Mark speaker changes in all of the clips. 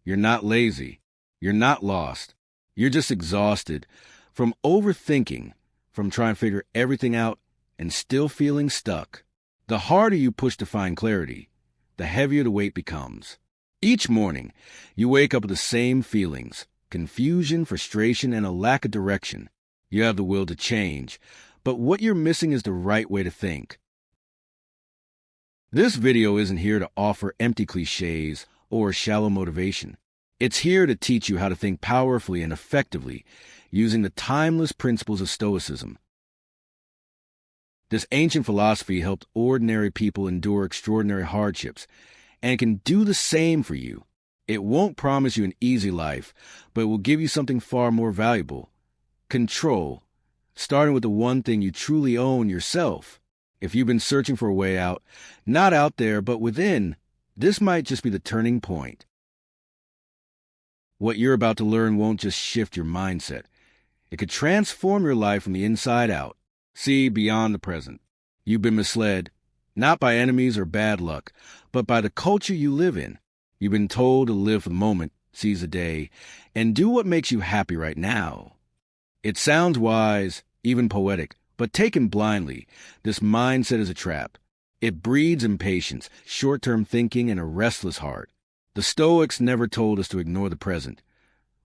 Speaker 1: You're not lazy. You're not lost. You're just exhausted from overthinking, from trying to figure everything out and still feeling stuck. The harder you push to find clarity, the heavier the weight becomes. Each morning, you wake up with the same feelings: confusion, frustration, and a lack of direction. You have the will to change, but what you're missing is the right way to think. This video isn't here to offer empty cliches or shallow motivation. It's here to teach you how to think powerfully and effectively using the timeless principles of Stoicism. This ancient philosophy helped ordinary people endure extraordinary hardships, and can do the same for you. It won't promise you an easy life, but it will give you something far more valuable: control, starting with the one thing you truly own: yourself. If you've been searching for a way out, not out there, but within, this might just be the turning point. What you're about to learn won't just shift your mindset. It could transform your life from the inside out. See beyond the present. You've been misled, not by enemies or bad luck, but by the culture you live in. You've been told to live for the moment, seize the day, and do what makes you happy right now. It sounds wise, even poetic, but taken blindly, this mindset is a trap. It breeds impatience, short-term thinking, and a restless heart. The Stoics never told us to ignore the present,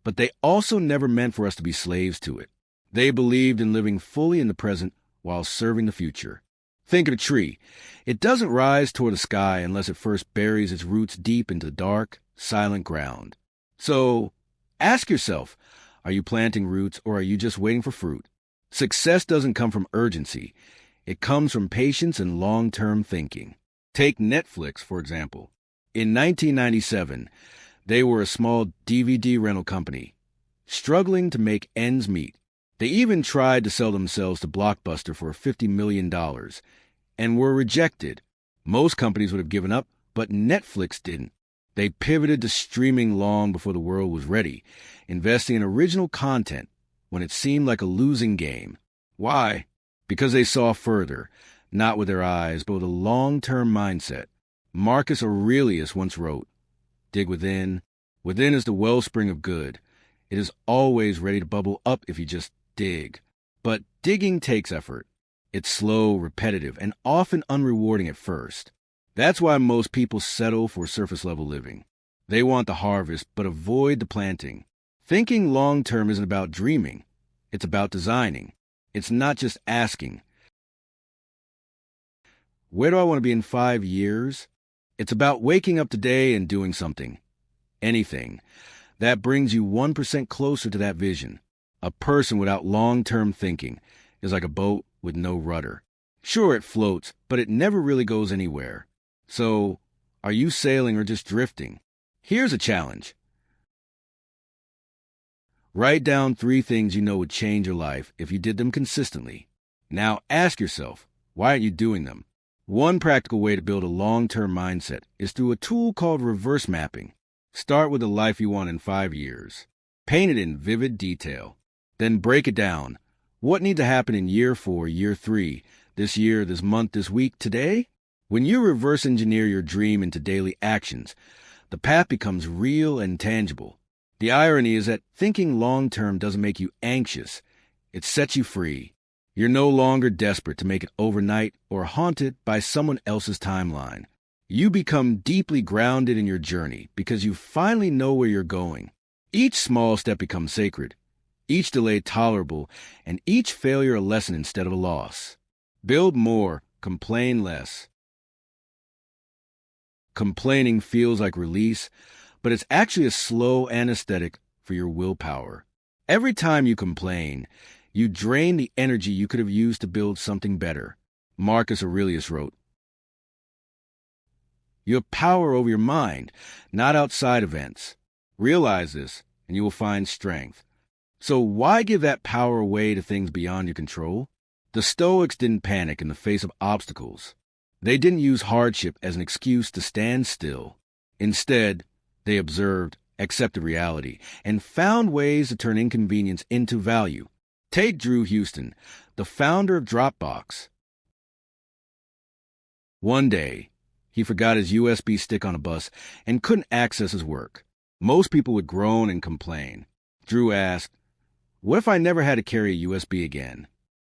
Speaker 1: but they also never meant for us to be slaves to it. They believed in living fully in the present while serving the future. Think of a tree. It doesn't rise toward the sky unless it first buries its roots deep into dark, silent ground. So, ask yourself, are you planting roots or are you just waiting for fruit? Success doesn't come from urgency. It comes from patience and long-term thinking. Take Netflix, for example. In 1997, they were a small DVD rental company, struggling to make ends meet. They even tried to sell themselves to Blockbuster for $50 million and were rejected. Most companies would have given up, but Netflix didn't. They pivoted to streaming long before the world was ready, investing in original content when it seemed like a losing game. Why? Because they saw further, not with their eyes, but with a long-term mindset. Marcus Aurelius once wrote, "Dig within. Within is the wellspring of good. It is always ready to bubble up if you just dig." But digging takes effort. It's slow, repetitive, and often unrewarding at first. That's why most people settle for surface-level living. They want the harvest, but avoid the planting. Thinking long-term isn't about dreaming. It's about designing. It's not just asking, where do I want to be in 5 years? It's about waking up today and doing something. Anything. That brings you 1% closer to that vision. A person without long-term thinking is like a boat with no rudder. Sure, it floats, but it never really goes anywhere. So, are you sailing or just drifting? Here's a challenge. Write down 3 things you know would change your life if you did them consistently. Now ask yourself, why aren't you doing them? One practical way to build a long-term mindset is through a tool called reverse mapping. Start with the life you want in 5 years. Paint it in vivid detail. Then break it down. What needs to happen in year 4, year 3, this year, this month, this week, today? When you reverse engineer your dream into daily actions, the path becomes real and tangible. The irony is that thinking long-term doesn't make you anxious. It sets you free. You're no longer desperate to make it overnight or haunted by someone else's timeline. You become deeply grounded in your journey because you finally know where you're going. Each small step becomes sacred, each delay tolerable, and each failure a lesson instead of a loss. Build more, complain less. Complaining feels like release, but it's actually a slow anesthetic for your willpower. Every time you complain, you drain the energy you could have used to build something better. Marcus Aurelius wrote, "You have power over your mind, not outside events. Realize this, and you will find strength." So why give that power away to things beyond your control? The Stoics didn't panic in the face of obstacles. They didn't use hardship as an excuse to stand still. Instead, they observed, accepted reality, and found ways to turn inconvenience into value. Take Drew Houston, the founder of Dropbox. One day, he forgot his USB stick on a bus and couldn't access his work. Most people would groan and complain. Drew asked, "What if I never had to carry a USB again?"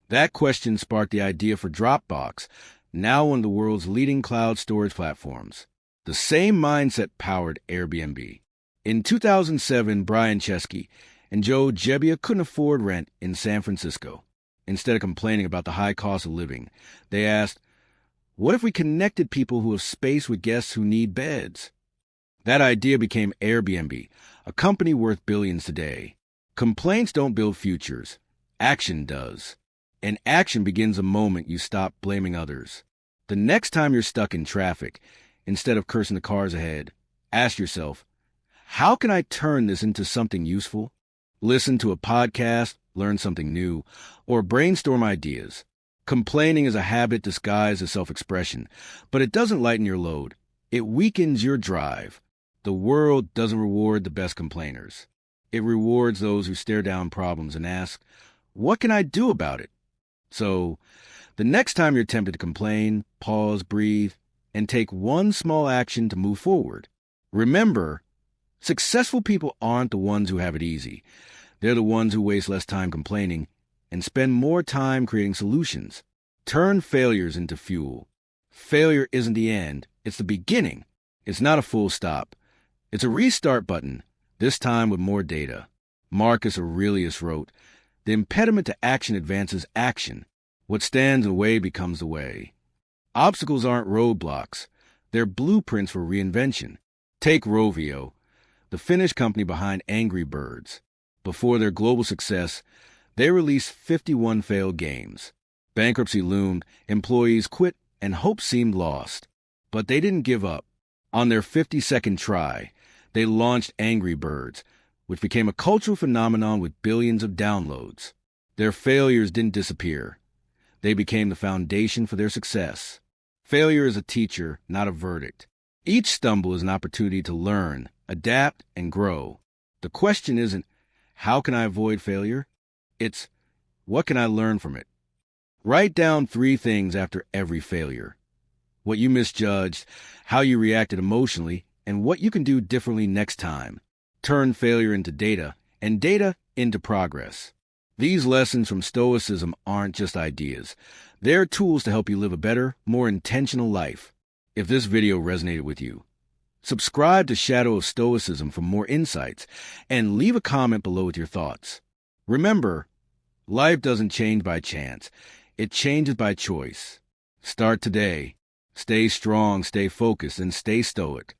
Speaker 1: That question sparked the idea for Dropbox, now one of the world's leading cloud storage platforms. The same mindset powered Airbnb. In 2007, Brian Chesky and Joe Gebbia couldn't afford rent in San Francisco. Instead of complaining about the high cost of living, they asked, "What if we connected people who have space with guests who need beds?" That idea became Airbnb, a company worth billions today. Complaints don't build futures. Action does. And action begins the moment you stop blaming others. The next time you're stuck in traffic, instead of cursing the cars ahead, ask yourself, how can I turn this into something useful? Listen to a podcast, learn something new, or brainstorm ideas. Complaining is a habit disguised as self-expression, but it doesn't lighten your load. It weakens your drive. The world doesn't reward the best complainers. It rewards those who stare down problems and ask, what can I do about it? So, the next time you're tempted to complain, pause, breathe, and take one small action to move forward. Remember, successful people aren't the ones who have it easy. They're the ones who waste less time complaining and spend more time creating solutions. Turn failures into fuel. Failure isn't the end, it's the beginning. It's not a full stop. It's a restart button, this time with more data. Marcus Aurelius wrote, "The impediment to action advances action. What stands in the way becomes the way." Obstacles aren't roadblocks. They're blueprints for reinvention. Take Rovio, the Finnish company behind Angry Birds. Before their global success, they released 51 failed games. Bankruptcy loomed, employees quit, and hope seemed lost. But they didn't give up. On their 52nd try, they launched Angry Birds, which became a cultural phenomenon with billions of downloads. Their failures didn't disappear. They became the foundation for their success. Failure is a teacher, not a verdict. Each stumble is an opportunity to learn, adapt, and grow. The question isn't, how can I avoid failure? It's, what can I learn from it? Write down 3 things after every failure. What you misjudged, how you reacted emotionally, and what you can do differently next time. Turn failure into data, and data into progress. These lessons from Stoicism aren't just ideas. They're tools to help you live a better, more intentional life. If this video resonated with you, subscribe to Shadow of Stoicism for more insights, and leave a comment below with your thoughts. Remember, life doesn't change by chance. It changes by choice. Start today. Stay strong, stay focused, and stay stoic.